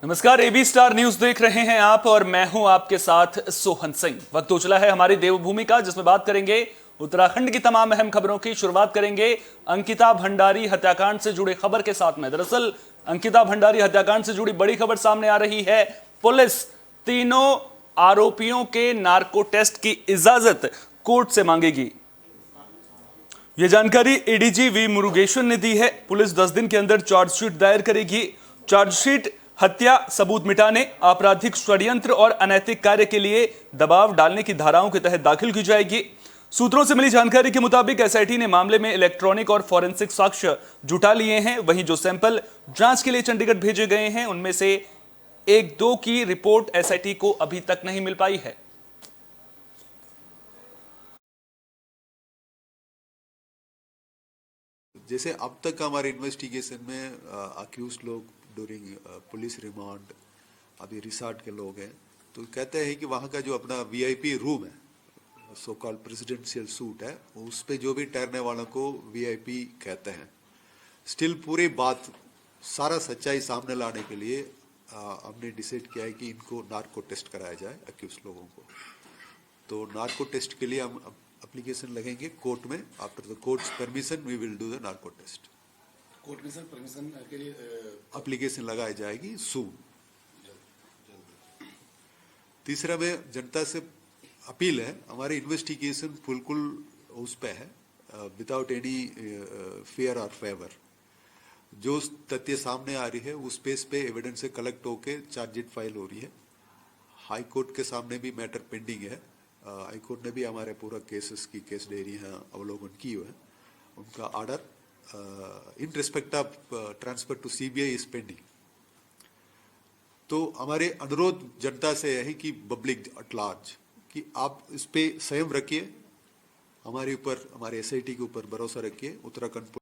नमस्कार, AB star news देख रहे हैं आप और मैं हूं आपके साथ सोहन सिंह। वक्त हो चला है हमारी देवभूमि का, जिसमें बात करेंगे उत्तराखंड की तमाम अहम खबरों की। शुरुआत करेंगे अंकिता भंडारी हत्याकांड से जुड़ी खबर के साथ में। दरअसल अंकिता भंडारी हत्याकांड से जुड़ी बड़ी खबर सामने आ रही है। पुलिस तीनों आरोपियों के नार्को टेस्ट की इजाजत कोर्ट से मांगेगी। यह जानकारी एडीजी वी मुरुगेशन ने दी है। पुलिस 10 दिन के अंदर चार्जशीट दायर करेगी। चार्जशीट हत्या, सबूत मिटाने, आपराधिक षड्यंत्र और अनैतिक कार्य के लिए दबाव डालने की धाराओं के तहत दाखिल की जाएगी। सूत्रों से मिली जानकारी के मुताबिक एसआईटी ने मामले में इलेक्ट्रॉनिक और फॉरेंसिक साक्ष्य जुटा लिए हैं। वहीं जो सैंपल जांच के लिए चंडीगढ़ भेजे गए हैं, उनमें से 1-2 की रिपोर्ट एसआईटी को अभी तक नहीं मिल पाई है। जैसे अब तक हमारे इन्वेस्टिगेशन में अक्यूज लोग ड्यूरिंग पुलिस रिमांड, अभी रिसॉर्ट के लोग हैं, तो कहते हैं कि वहाँ का जो अपना वीआईपी रूम है, सो कॉल्ड प्रेसिडेंशियल सूट है, उस पे जो भी ठहरने वालों को वीआईपी कहते हैं। स्टिल पूरी बात, सारा सच्चाई सामने लाने के लिए हमने डिसाइड किया है कि इनको नार्को टेस्ट कराया जाए, अक्यूज लोगों को। तो नार्को टेस्ट के लिए हम एप्लीकेशन लगेंगे कोर्ट में। After the court's permission we will do the narco test. Court में सर परमिशन के लिए एप्लीकेशन लगाई जाएगी सून। तीसरा में जनता से अपील है, हमारी इन्वेस्टिगेशन बिल्कुल उस पे है, विदाउट एनी फेयर और फेवर। जो तथ्य सामने आ रही है उस बेस पे एविडेंस से कलेक्ट होके चार्जशीट फाइल हो रही है। हाई कोर्ट के सामने भी मैटर पेंडिंग है। हाई कोर्ट ने भी हमारे पूरा केसेस की केस डायरी अवलोकन की हुई है। उनका order in respect of transfer to CBI is pending. तो हमारे अनुरोध जनता से है कि पब्लिक एट लार्ज कि आप इस पे संयम रखिए, हमारे ऊपर, हमारे एसआईटी के ऊपर भरोसा रखिए। उत्तराखंड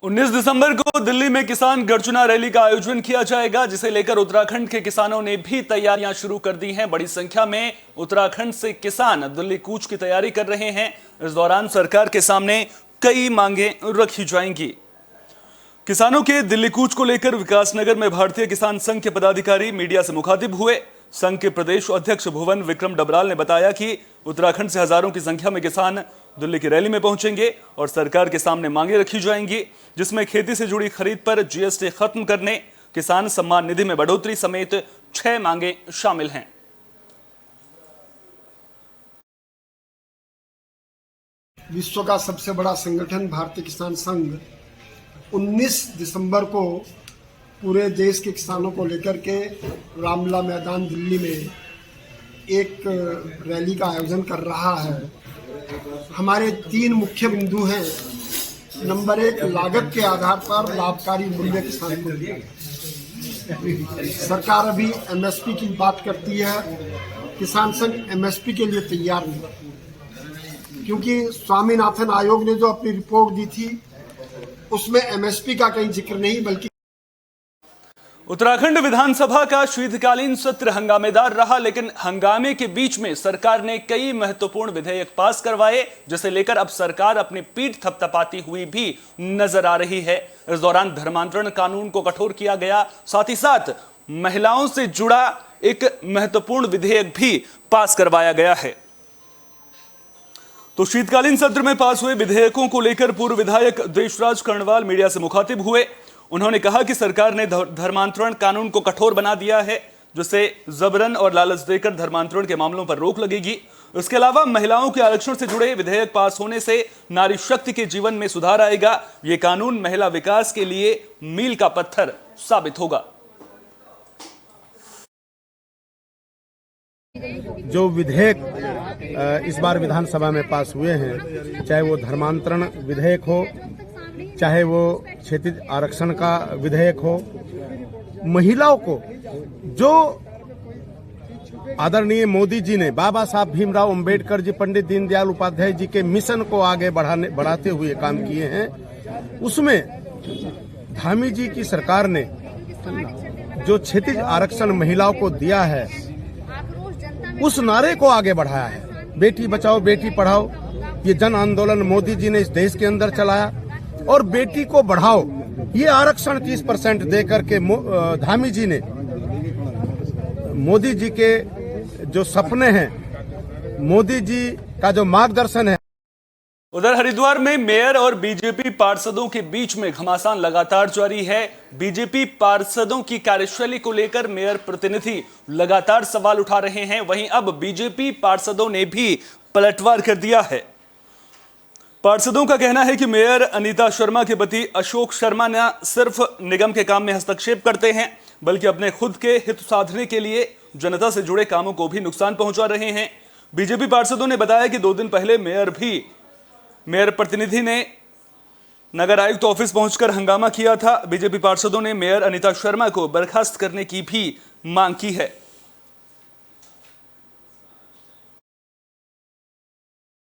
19 दिसंबर को दिल्ली में किसान गर्जना रैली का आयोजन किया जाएगा, जिसे लेकर उत्तराखंड के किसानों ने भी तैयारियां शुरू कर दी हैं। बड़ी संख्या में उत्तराखंड से किसान दिल्ली कूच की तैयारी कर रहे हैं। इस दौरान सरकार के सामने कई मांगें रखी जाएंगी। किसानों के दिल्ली कूच को लेकर विकासनगर में भारतीय किसान संघ के पदाधिकारी मीडिया से मुखातिब हुए। संघ के प्रदेश अध्यक्ष भुवन विक्रम डबराल ने बताया कि उत्तराखंड से हजारों की संख्या में किसान दिल्ली की रैली में पहुंचेंगे और सरकार के सामने मांगे रखी जाएंगी, जिसमें खेती से जुड़ी खरीद पर जीएसटी खत्म करने, किसान सम्मान निधि में बढ़ोतरी समेत 6 मांगे शामिल हैं। विश्व का सबसे बड़ा संगठन भारतीय किसान संघ 19 दिसंबर को पूरे देश के किसानों को लेकर के रामलीला मैदान दिल्ली में एक रैली का आयोजन कर रहा है। हमारे 3 मुख्य बिंदु हैं। नंबर 1, लागत के आधार पर लाभकारी मूल्य किसान को दिया। सरकार अभी एमएसपी की बात करती है, किसान संघ एमएसपी के लिए तैयार नहीं, क्योंकि स्वामीनाथन आयोग ने जो अपनी रिपोर्ट दी थी उसमें एमएसपी का कहीं जिक्र नहीं, बल्कि उत्तराखंड विधानसभा का शीतकालीन सत्र हंगामेदार रहा, लेकिन हंगामे के बीच में सरकार ने कई महत्वपूर्ण विधेयक पास करवाए, जिसे लेकर अब सरकार अपनी पीठ थपथपाती हुई भी नजर आ रही है। इस दौरान धर्मांतरण कानून को कठोर किया गया, साथ ही साथ महिलाओं से जुड़ा एक महत्वपूर्ण विधेयक भी पास करवाया गया है। तो शीतकालीन सत्र में पास हुए विधेयकों को लेकर पूर्व विधायक देशराज कर्णवाल मीडिया से मुखातिब हुए। उन्होंने कहा कि सरकार ने धर्मांतरण कानून को कठोर बना दिया है, जिससे जबरन और लालच देकर धर्मांतरण के मामलों पर रोक लगेगी। इसके अलावा महिलाओं के आरक्षण से जुड़े विधेयक पास होने से नारी शक्ति के जीवन में सुधार आएगा। यह कानून महिला विकास के लिए मील का पत्थर साबित होगा। जो विधेयक इस बार विधानसभा में पास हुए हैं, चाहे वो धर्मांतरण विधेयक हो, चाहे वो क्षैतिज आरक्षण का विधेयक हो, महिलाओं को जो आदरणीय मोदी जी ने बाबा साहब भीमराव अंबेडकर जी, पंडित दीनदयाल उपाध्याय जी के मिशन को आगे बढ़ाते हुए काम किए हैं, उसमें धामी जी की सरकार ने जो क्षैतिज आरक्षण महिलाओं को दिया है, उस नारे को आगे बढ़ाया है। बेटी बचाओ बेटी पढ़ाओ, ये जन आंदोलन मोदी जी ने इस देश के अंदर चलाया, और बेटी को बढ़ाओ ये आरक्षण 30% दे करके धामी जी ने मोदी जी के जो सपने हैं, मोदी जी का जो मार्गदर्शन है। उधर हरिद्वार में मेयर और बीजेपी पार्षदों के बीच में घमासान लगातार जारी है। बीजेपी पार्षदों की कार्यशैली को लेकर मेयर प्रतिनिधि लगातार सवाल उठा रहे हैं। वहीं अब बीजेपी पार्षदों ने भी पलटवार कर दिया है। पार्षदों का कहना है कि मेयर अनीता शर्मा के पति अशोक शर्मा न सिर्फ निगम के काम में हस्तक्षेप करते हैं, बल्कि अपने खुद के हित साधने के लिए जनता से जुड़े कामों को भी नुकसान पहुंचा रहे हैं। बीजेपी पार्षदों ने बताया कि 2 दिन पहले मेयर प्रतिनिधि ने नगर आयुक्त ऑफिस पहुंचकर हंगामा किया था। बीजेपी पार्षदों ने मेयर अनीता शर्मा को बर्खास्त करने की भी मांग की है।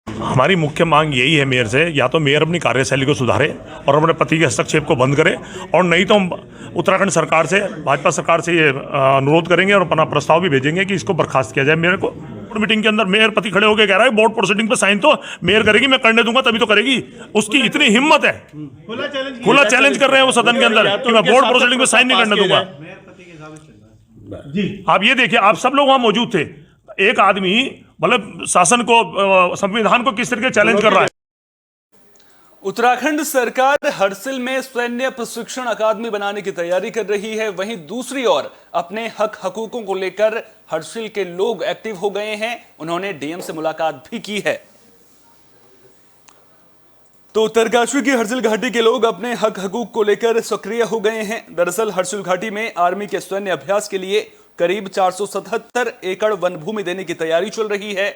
हमारी मुख्य मांग यही है मेयर से, या तो मेयर अपनी कार्यशैली को सुधारे और अपने पति के हस्तक्षेप को बंद करे, और नहीं तो हम उत्तराखंड सरकार से, भाजपा सरकार से ये अनुरोध करेंगे और अपना प्रस्ताव भी भेजेंगे कि इसको बर्खास्त किया जाए मेयर को। मीटिंग के अंदर मेयर पति खड़े होकर कह रहा है बोर्ड प्रोसीडिंग पे साइन तो मेयर करेगी, मैं करने दूंगा तभी तो करेगी। उसकी इतनी हिम्मत है, खुला चैलेंज कर रहे हैं वो सदन के अंदर कि मैं बोर्ड प्रोसीडिंग पे साइन नहीं करने दूंगा। आप ये देखिए, आप सब लोग वहां मौजूद थे, एक आदमी मतलब शासन को, संविधान को किस तरीके चैलेंज कर रहा है। उत्तराखंड सरकार हरसिल में सैन्य प्रशिक्षण अकादमी बनाने की तैयारी कर रही है। वहीं दूसरी ओर अपने हक हकूकों को लेकर हरसिल के लोग एक्टिव हो गए हैं। उन्होंने डीएम से मुलाकात भी की है। तो उत्तरकाशी की हरसिल घाटी के लोग अपने हक हकूक को लेकर सक्रिय हो गए हैं। दरअसल हरसिल घाटी में आर्मी के सैन्य अभ्यास के लिए करीब 477 एकड़ वन भूमि देने की तैयारी चल रही है।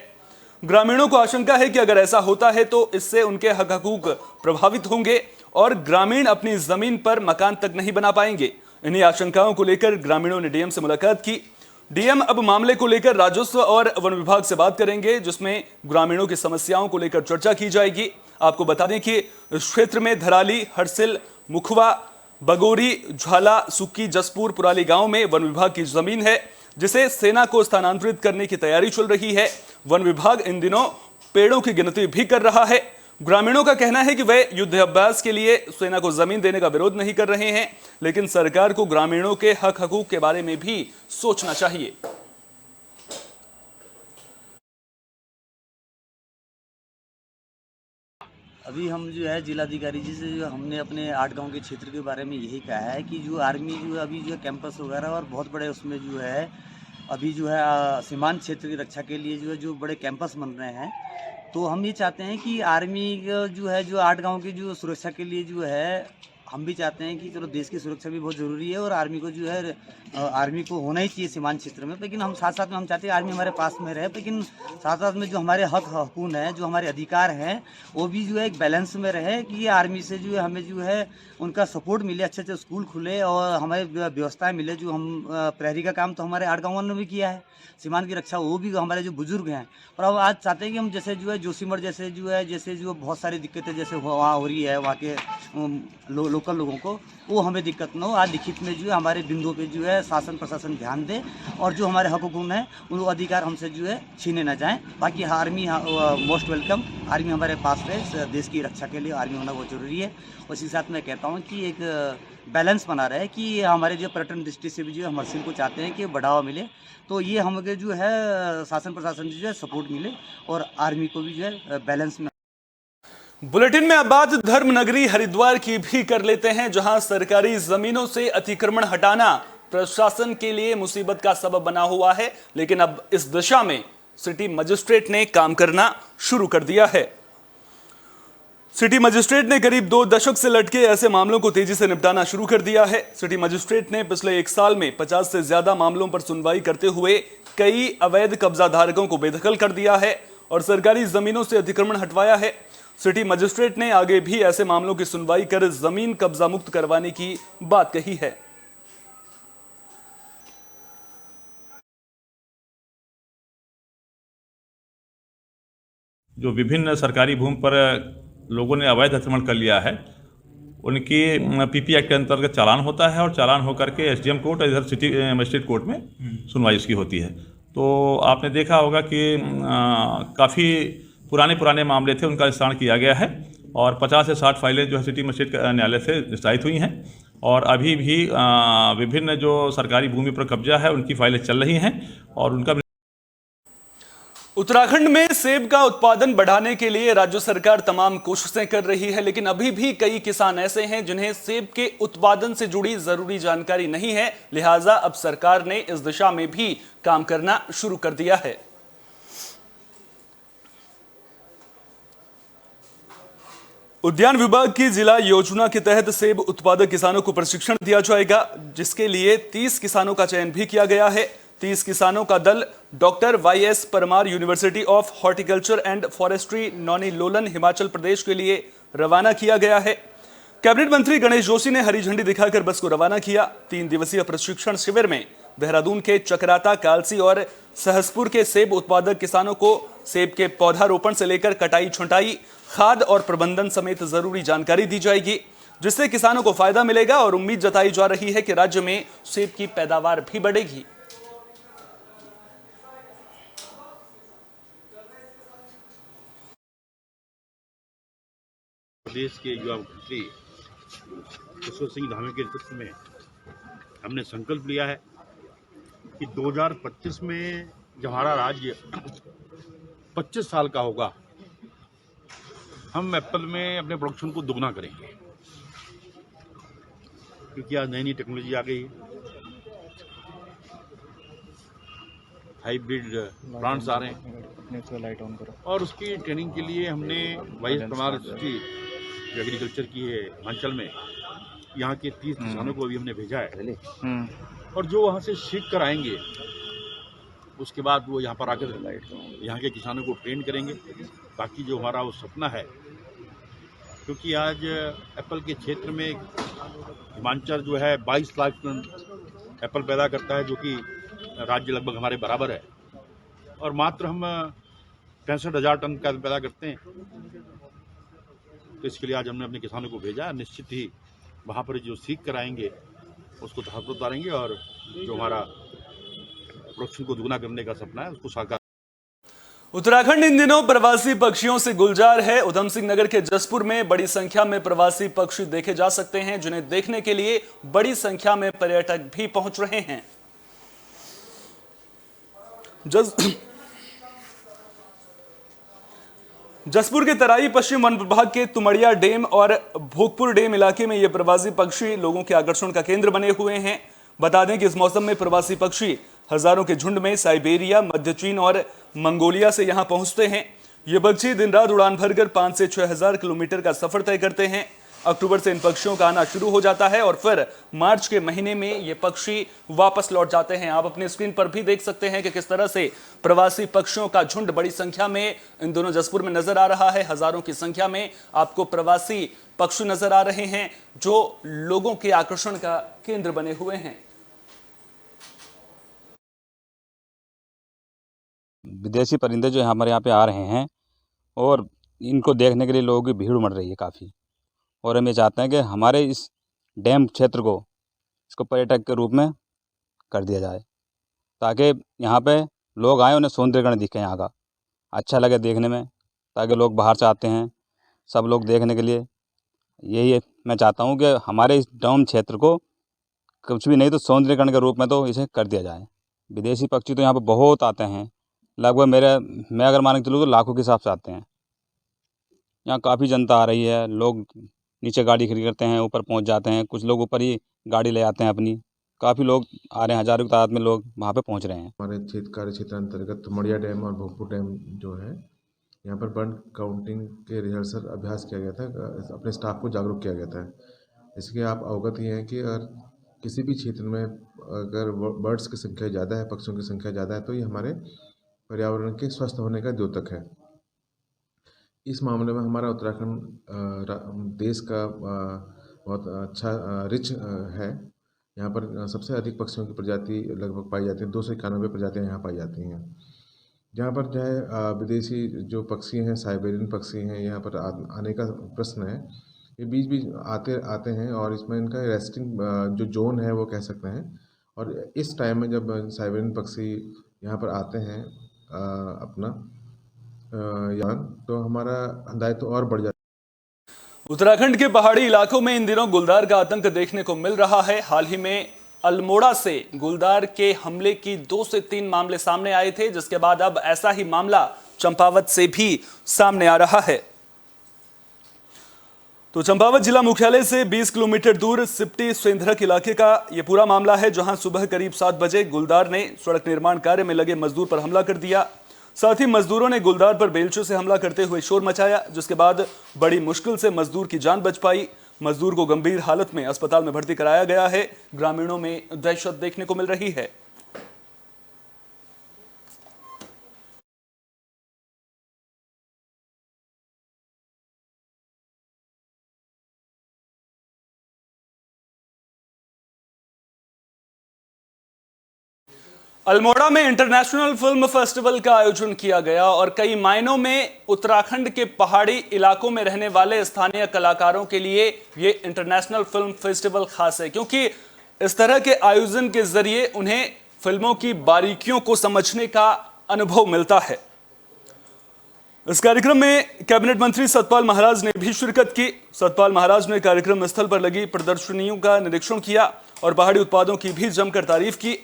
ग्रामीणों को आशंका है कि अगर ऐसा होता है तो इससे उनके हक हकूक प्रभावित होंगे और ग्रामीण अपनी जमीन पर मकान तक नहीं बना पाएंगे। इन्हीं आशंकाओं को लेकर ग्रामीणों ने डीएम से मुलाकात की। डीएम अब मामले को लेकर राजस्व और वन विभाग से बात करेंगे, जिसमें ग्रामीणों की समस्याओं को लेकर चर्चा की जाएगी। आपको बता दें कि इस क्षेत्र में धराली, हरसिल, मुखवा, बगोरी, झाला, सुक्की, जसपुर, पुराली गांव में वन विभाग की जमीन है, जिसे सेना को स्थानांतरित करने की तैयारी चल रही है। वन विभाग इन दिनों पेड़ों की गिनती भी कर रहा है। ग्रामीणों का कहना है कि वे युद्ध अभ्यास के लिए सेना को जमीन देने का विरोध नहीं कर रहे हैं, लेकिन सरकार को ग्रामीणों के हक हकूक के बारे में भी सोचना चाहिए। अभी हम जो है जिलाधिकारी जी से जो हमने अपने 8 गांव के क्षेत्र के बारे में यही कहा है कि जो आर्मी जो अभी जो कैंपस वगैरह और बहुत बड़े उसमें जो है अभी जो है सीमांत क्षेत्र की रक्षा के लिए जो बड़े कैंपस बन रहे हैं, तो हम ये चाहते हैं कि आर्मी जो है जो 8 गांव की जो सुरक्षा के लिए जो है हम भी चाहते हैं कि चलो देश की सुरक्षा भी बहुत ज़रूरी है और आर्मी को जो है आर्मी को होना ही चाहिए सीमांत क्षेत्र में। लेकिन हम साथ साथ में हम चाहते हैं आर्मी हमारे पास में रहे, लेकिन साथ साथ में जो हमारे हक हकूक हैं, जो हमारे अधिकार हैं, वो भी जो है एक बैलेंस में रहे कि ये आर्मी से जो है हमें जो है उनका सपोर्ट मिले, अच्छे अच्छे स्कूल खुले और हमारे व्यवस्थाएँ मिले। जो हम प्रहरी का काम तो हमारे 8 गाँवों ने भी किया है, सीमांत की रक्षा वो भी हमारे जो बुजुर्ग हैं। और अब आज चाहते हैं कि हम जैसे जो है जोशीमठ जैसे जो बहुत सारी दिक्कतें जैसे वहाँ हो रही है, वहाँ के लोकल लोगों को वो हमें दिक्कत न हो। आज लिखित में जो है हमारे बिंदुओं पे जो है शासन प्रशासन ध्यान दे और जो हमारे हक हकूक हैं उन अधिकार हमसे जो है छीने ना जाएं। बाकी आर्मी मोस्ट वेलकम, आर्मी हमारे पास है, देश की रक्षा के लिए आर्मी होना बहुत ज़रूरी है। उसी साथ मैं कहता हूँ कि एक बैलेंस बना रहे कि हमारे जो पर्यटन दृष्टि से भी जो हम हरसिल को चाहते हैं कि बढ़ावा मिले, तो ये हमें जो है शासन प्रशासन जो है सपोर्ट मिले और आर्मी को भी जो है बैलेंस में। बुलेटिन में अब बात धर्म नगरी हरिद्वार की भी कर लेते हैं, जहां सरकारी जमीनों से अतिक्रमण हटाना प्रशासन के लिए मुसीबत का सबब बना हुआ है। लेकिन अब इस दिशा में सिटी मजिस्ट्रेट ने काम करना शुरू कर दिया है। सिटी मजिस्ट्रेट ने करीब 2 दशक से लटके ऐसे मामलों को तेजी से निपटाना शुरू कर दिया है। सिटी मजिस्ट्रेट ने पिछले 1 साल में 50 से ज्यादा मामलों पर सुनवाई करते हुए कई अवैध कब्जा धारकों को बेदखल कर दिया है और सरकारी जमीनों से अतिक्रमण हटवाया है। सिटी मजिस्ट्रेट ने आगे भी ऐसे मामलों की सुनवाई कर जमीन कब्जा मुक्त करवाने की बात कही है। जो विभिन्न सरकारी भूमि पर लोगों ने अवैध अतिक्रमण कर लिया है, उनकी पीपी एक्ट के अंतर्गत चालान होता है और चालान होकर के एसडीएम कोर्ट और इधर सिटी मजिस्ट्रेट कोर्ट में सुनवाई उसकी होती है। तो आपने देखा होगा कि काफ़ी पुराने मामले थे, उनका निस्तारण किया गया है और 50 से 60 फाइलें जो है सिटी मजिस्ट्रेट न्यायालय से निस्तारित हुई हैं। और अभी भी विभिन्न जो सरकारी भूमि पर कब्जा है उनकी फाइलें चल रही हैं और उनका उत्तराखंड में सेब का उत्पादन बढ़ाने के लिए राज्य सरकार तमाम कोशिशें कर रही है, लेकिन अभी भी कई किसान ऐसे हैं जिन्हें सेब के उत्पादन से जुड़ी जरूरी जानकारी नहीं है। लिहाजा अब सरकार ने इस दिशा में भी काम करना शुरू कर दिया है। उद्यान विभाग की जिला योजना के तहत सेब उत्पादक किसानों को प्रशिक्षण दिया जाएगा, जिसके लिए 30 किसानों का चयन भी किया गया है। 30 किसानों का दल doctor Y S. Parmar university of horticulture and forestry Nauni लोलन हिमाचल प्रदेश के लिए रवाना किया गया है। कैबिनेट मंत्री गणेश जोशी ने हरी झंडी दिखाकर बस को रवाना किया। 3 दिवसीय प्रशिक्षण शिविर में देहरादून के चकराता, कालसी और सहसपुर के सेब उत्पादक किसानों को सेब के पौधारोपण से लेकर कटाई, छंटाई, खाद और प्रबंधन समेत जरूरी जानकारी दी जाएगी, जिससे किसानों को फायदा मिलेगा और उम्मीद जताई जा रही है कि राज्य में सेब की पैदावार भी बढ़ेगी। प्रदेश के युवा मंत्री यशवंत सिंह धामी के नेतृत्व में हमने संकल्प लिया है कि 2025 में जब हमारा राज्य 25 साल का होगा, हम एप्पल में अपने प्रोडक्शन को दोगुना करेंगे, क्योंकि आज नई नई टेक्नोलॉजी आ गई है, हाइब्रिड प्लांट्स आ रहे हैं और उसकी ट्रेनिंग के लिए हमने वाई.एस. परमार यूनिवर्सिटी जो एग्रीकल्चर की है हिमाचल में, यहाँ के 30 किसानों को अभी हमने भेजा है और जो वहाँ से सीख कर आएंगे उसके बाद वो यहाँ पर आकर यहाँ के किसानों को ट्रेन करेंगे। बाकी जो हमारा वो सपना है, क्योंकि आज एप्पल के क्षेत्र में हिमाचल जो है 22 लाख टन एप्पल पैदा करता है, जो कि राज्य लगभग हमारे बराबर है, और मात्र हम 65,000 टन का पैदा करते हैं। तो इसके लिए आज हमने अपने किसानों को भेजा। निश्चित ही वहाँ पर जो सीख कर आएंगे उसको धार उतारेंगे और जो हमारा प्रोडक्शन को दुगना करने का सपना है उसको साकार। उत्तराखंड इन दिनों प्रवासी पक्षियों से गुलजार है। उधम सिंह नगर के जसपुर में बड़ी संख्या में प्रवासी पक्षी देखे जा सकते हैं, जिन्हें देखने के लिए बड़ी संख्या में पर्यटक भी पहुंच रहे हैं। जसपुर के तराई पश्चिम वन विभाग के तुमड़िया डैम और भोगपुर डैम इलाके में ये प्रवासी पक्षी लोगों के आकर्षण का केंद्र बने हुए हैं। बता दें कि इस मौसम में प्रवासी पक्षी हजारों के झुंड में साइबेरिया, मध्य चीन और मंगोलिया से यहां पहुंचते हैं। ये पक्षी दिन रात उड़ान भरकर 5 से 6 हजार किलोमीटर का सफर तय करते हैं। अक्टूबर से इन पक्षियों का आना शुरू हो जाता है और फिर मार्च के महीने में ये पक्षी वापस लौट जाते हैं। आप अपनी स्क्रीन पर भी देख सकते हैं कि किस तरह से प्रवासी पक्षियों का झुंड बड़ी संख्या में इन दोनों जसपुर में नजर आ रहा है। हजारों की संख्या में आपको प्रवासी पक्षी नजर आ रहे हैं, जो लोगों के आकर्षण का केंद्र बने हुए हैं। विदेशी परिंदे जो हमारे यहाँ पे आ रहे हैं और इनको देखने के लिए लोगों की भीड़ उमड़ रही है काफ़ी, और हम ये चाहते हैं कि हमारे इस डैम क्षेत्र को इसको पर्यटक के रूप में कर दिया जाए, ताकि यहाँ पे लोग आए, उन्हें सौंदर्यीकरण दिखे यहाँ का, अच्छा लगे देखने में, ताकि लोग बाहर से आते हैं सब लोग देखने के लिए। यही मैं चाहता हूँ कि हमारे इस डैम क्षेत्र को कुछ भी नहीं तो सौंदर्यीकरण के रूप में तो इसे कर दिया जाए। विदेशी पक्षी तो यहाँ पर बहुत आते हैं, लगभग मैं अगर मान के चलूँ तो लाखों के हिसाब से आते हैं। यहाँ काफ़ी जनता आ रही है, लोग नीचे गाड़ी खड़ी करते हैं, ऊपर पहुंच जाते हैं, कुछ लोग ऊपर ही गाड़ी ले आते हैं अपनी। काफ़ी लोग आ रहे हैं, हजारों की तादाद में लोग वहाँ पे पहुंच रहे हैं। हमारे कार्य क्षेत्र अंतर्गत तुमड़िया डैम और भोगपुर डैम जो है, यहाँ पर बर्ड काउंटिंग के रिहर्सल अभ्यास किया गया था, अपने स्टाफ को जागरूक किया गया था। इसके आप अवगत ही हैं कि अगर किसी भी क्षेत्र में अगर बर्ड्स की संख्या ज़्यादा है, पक्षियों की संख्या ज़्यादा है, तो ये हमारे पर्यावरण के स्वस्थ होने का द्योतक है। इस मामले में हमारा उत्तराखंड देश का बहुत अच्छा रिच है। यहाँ पर सबसे अधिक पक्षियों की प्रजाति लगभग पाई जाती है, 291 प्रजातियाँ यहाँ पाई जाती हैं। जहाँ पर जो है विदेशी जो पक्षी हैं, साइबेरियन पक्षी हैं, यहाँ पर आने का प्रश्न है। ये बीच बीच आते हैं और इसमें इनका रेस्टिंग जो जोन है वो कह सकते हैं। और इस टाइम में जब साइबेरियन पक्षी यहाँ पर आते हैं अपना तो हमारा दायित्व और बढ़ जाता है। उत्तराखंड के पहाड़ी इलाकों में इन दिनों गुलदार का आतंक देखने को मिल रहा है। हाल ही में अल्मोड़ा से गुलदार के हमले की 2 से 3 मामले सामने आए थे, जिसके बाद अब ऐसा ही मामला चंपावत से भी सामने आ रहा है। तो चंपावत जिला मुख्यालय से 20 किलोमीटर दूर सिप्टी सेंधरक इलाके का यह पूरा मामला है, जहां सुबह करीब 7 बजे गुलदार ने सड़क निर्माण कार्य में लगे मजदूर पर हमला कर दिया। साथ ही मजदूरों ने गुलदार पर बेलचों से हमला करते हुए शोर मचाया, जिसके बाद बड़ी मुश्किल से मजदूर की जान बच पाई। मजदूर को गंभीर हालत में अस्पताल में भर्ती कराया गया है। ग्रामीणों में दहशत देखने को मिल रही है। अल्मोड़ा में इंटरनेशनल फिल्म फेस्टिवल का आयोजन किया गया और कई मायनों में उत्तराखंड के पहाड़ी इलाकों में रहने वाले स्थानीय कलाकारों के लिए ये इंटरनेशनल फिल्म फेस्टिवल खास है, क्योंकि इस तरह के आयोजन के जरिए उन्हें फिल्मों की बारीकियों को समझने का अनुभव मिलता है। इस कार्यक्रम में कैबिनेट मंत्री सतपाल महाराज ने भी शिरकत की। सतपाल महाराज ने कार्यक्रम स्थल पर लगी प्रदर्शनियों का निरीक्षण किया और पहाड़ी उत्पादों की भी जमकर तारीफ की।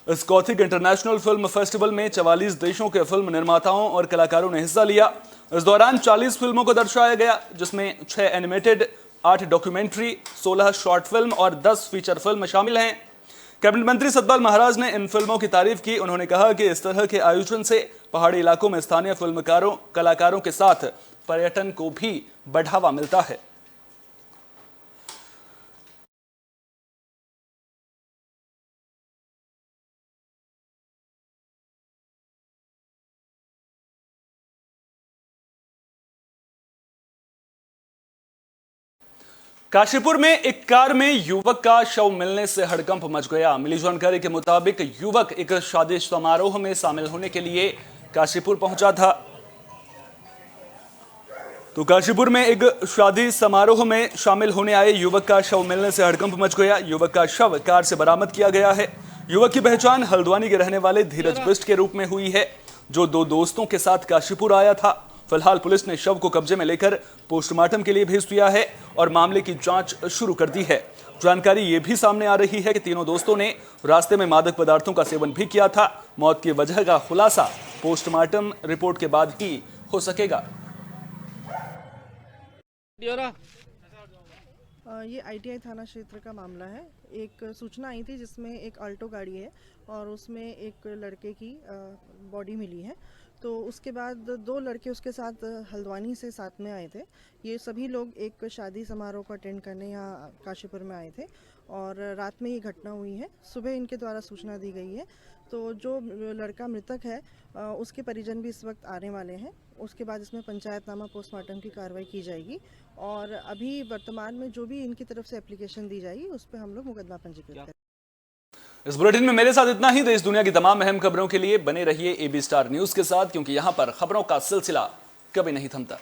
इस कौथिक इंटरनेशनल फिल्म फेस्टिवल में 44 देशों के फिल्म निर्माताओं और कलाकारों ने हिस्सा लिया। इस दौरान 40 फिल्मों को दर्शाया गया, जिसमें 6 एनिमेटेड, 8 डॉक्यूमेंट्री, 16 शॉर्ट फिल्म और 10 फीचर फिल्म शामिल हैं। कैबिनेट मंत्री सतपाल महाराज ने इन फिल्मों की तारीफ की। उन्होंने कहा कि इस तरह के आयोजन से पहाड़ी इलाकों में स्थानीय फिल्मकारों, कलाकारों के साथ पर्यटन को भी बढ़ावा मिलता है। काशीपुर में एक कार में युवक का शव मिलने से हड़कंप मच गया। मिली जानकारी के मुताबिक युवक एक शादी समारोह में शामिल होने के लिए काशीपुर पहुंचा था। तो काशीपुर में एक शादी समारोह में शामिल होने आए युवक का शव मिलने से हड़कंप मच गया। युवक का शव कार से बरामद किया गया है। युवक की पहचान हल्द्वानी के रहने वाले धीरज बिष्ट के रूप में हुई है, जो 2 दोस्तों के साथ काशीपुर आया था। फिलहाल पुलिस ने शव को कब्जे में लेकर पोस्टमार्टम के लिए भेज दिया है और मामले की जांच शुरू कर दी है। जानकारी ये भी सामने आ रही है कि तीनों दोस्तों ने रास्ते में मादक पदार्थों का सेवन भी किया था। मौत की वजह का खुलासा पोस्टमार्टम रिपोर्ट के बाद ही हो सकेगा। ये ITI थाना क्षेत्र का मामला है। एक सूचना आई थी जिसमें एक अल्टो गाड़ी है और उसमें एक लड़के की बॉडी मिली है। तो उसके बाद 2 लड़के उसके साथ हल्द्वानी से साथ में आए थे। ये सभी लोग एक शादी समारोह को अटेंड करने यहाँ काशीपुर में आए थे और रात में ये घटना हुई है। सुबह इनके द्वारा सूचना दी गई है। तो जो लड़का मृतक है उसके परिजन भी इस वक्त आने वाले हैं। उसके बाद इसमें पंचायतनामा पोस्टमार्टम की कार्रवाई की जाएगी और अभी वर्तमान में जो भी इनकी तरफ से एप्लीकेशन दी जाएगी उस पर हम लोग मुकदमा पंजीकृत करेंगे। इस बुलेटिन में मेरे साथ इतना ही। देश दुनिया की तमाम अहम खबरों के लिए बने रहिए AB स्टार न्यूज के साथ, क्योंकि यहां पर खबरों का सिलसिला कभी नहीं थमता।